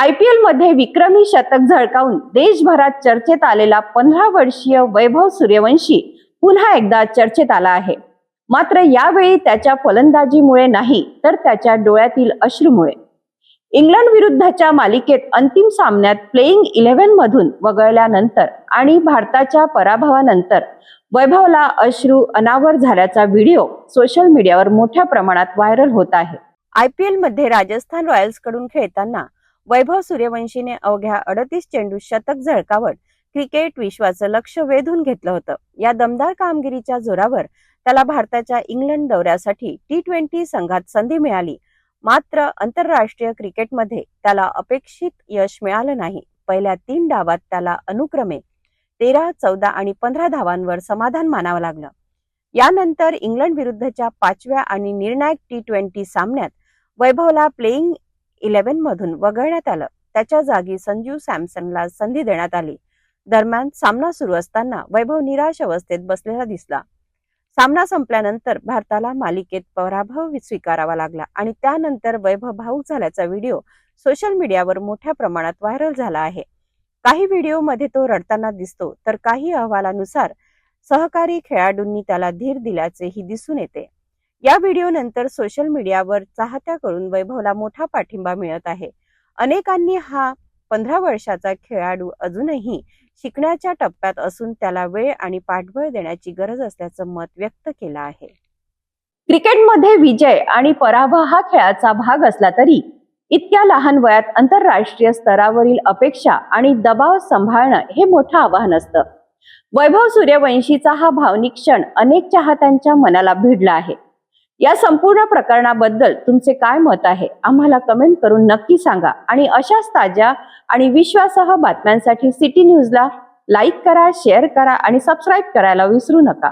IPL मध्ये विक्रमी शतक झळकावून देशभरात चर्चेत आलेला 15 वर्षीय वैभव सूर्यवंशी पुन्हा एकदा चर्चेत आला आहे. मात्र यावेळी त्याच्या फलंदाजीमुळे नाही तर त्याच्या डोळ्यातील अश्रूमुळे. इंग्लंड विरुद्धच्या मालिकेत अंतिम सामन्यात प्लेइंग 11 मधून वगळल्यानंतर आणि भारताच्या पराभवानंतर वैभवला अश्रू अनावर झाल्याचा व्हिडिओ सोशल मीडियावर मोठ्या प्रमाणात व्हायरल होत आहे. IPL मध्ये राजस्थान रॉयल्स कडून खेळताना वैभव सूर्यवंशीने अवघ्या 38 चेंडू शतक झळकावत क्रिकेट विश्वाचं लक्ष वेधून घेतलं होतं. या दमदार कामगिरीच्या जोरावर त्याला भारताच्या इंग्लंड दौऱ्यासाठी T20 संघात संधी मिळाली. मात्र आंतरराष्ट्रीय क्रिकेटमध्ये त्याला अपेक्षित यश मिळालं नाही. पहिल्या 3 डावात त्याला अनुक्रमे 13, 14 आणि 15 धावांवर समाधान मानावं लागलं. यानंतर इंग्लंड विरुद्धच्या 5व्या आणि निर्णायक T20 सामन्यात वैभवला प्लेइंग 11 मधून वगळण्यात आलं. त्याच्या जागी संजू सॅमसनला संधी देण्यात आली. दरम्यान सामना सुरू असताना वैभव निराश अवस्थेत बसलेला दिसला. सामना संपल्यानंतर भारताला मालिकेत पराभव स्वीकारावा लागला आणि त्यानंतर वैभव भावुक झाल्याचा व्हिडिओ सोशल मीडियावर मोठ्या प्रमाणात व्हायरल झाला आहे. काही व्हिडिओमध्ये तो रडताना दिसतो तर काही अहवालानुसार सहकारी खेळाडूंनी त्याला धीर दिल्याचेही दिसून येते. या व्हिडिओ नंतर सोशल मीडियावर चाहत्याकडून वैभवला मोठा पाठिंबा मिळत आहे. अनेकांनी हा 15 वर्षाचा खेळाडू अजूनही शिकण्याच्या टप्प्यात असून त्याला वेळ आणि पाठबळ देण्याची गरज असल्याचं मत व्यक्त केलं आहे. क्रिकेटमध्ये विजय आणि पराभव हा खेळाचा भाग असला तरी इतक्या लहान वयात आंतरराष्ट्रीय स्तरावरील अपेक्षा आणि दबाव सांभाळणं हे मोठं आव्हान असतं. वैभव सूर्यवंशीचा हा भावनिक क्षण अनेक चाहत्यांच्या मनाला भिडला आहे. या संपूर्ण प्रकरणाबद्दल तुमचे काय मत आहे आम्हाला कमेंट करून नक्की सांगा आणि अशाच ताज्या आणि विश्वासार्ह बातम्यांसाठी सिटी न्यूजला लाईक करा, शेअर करा आणि सबस्क्राईब करायला विसरू नका.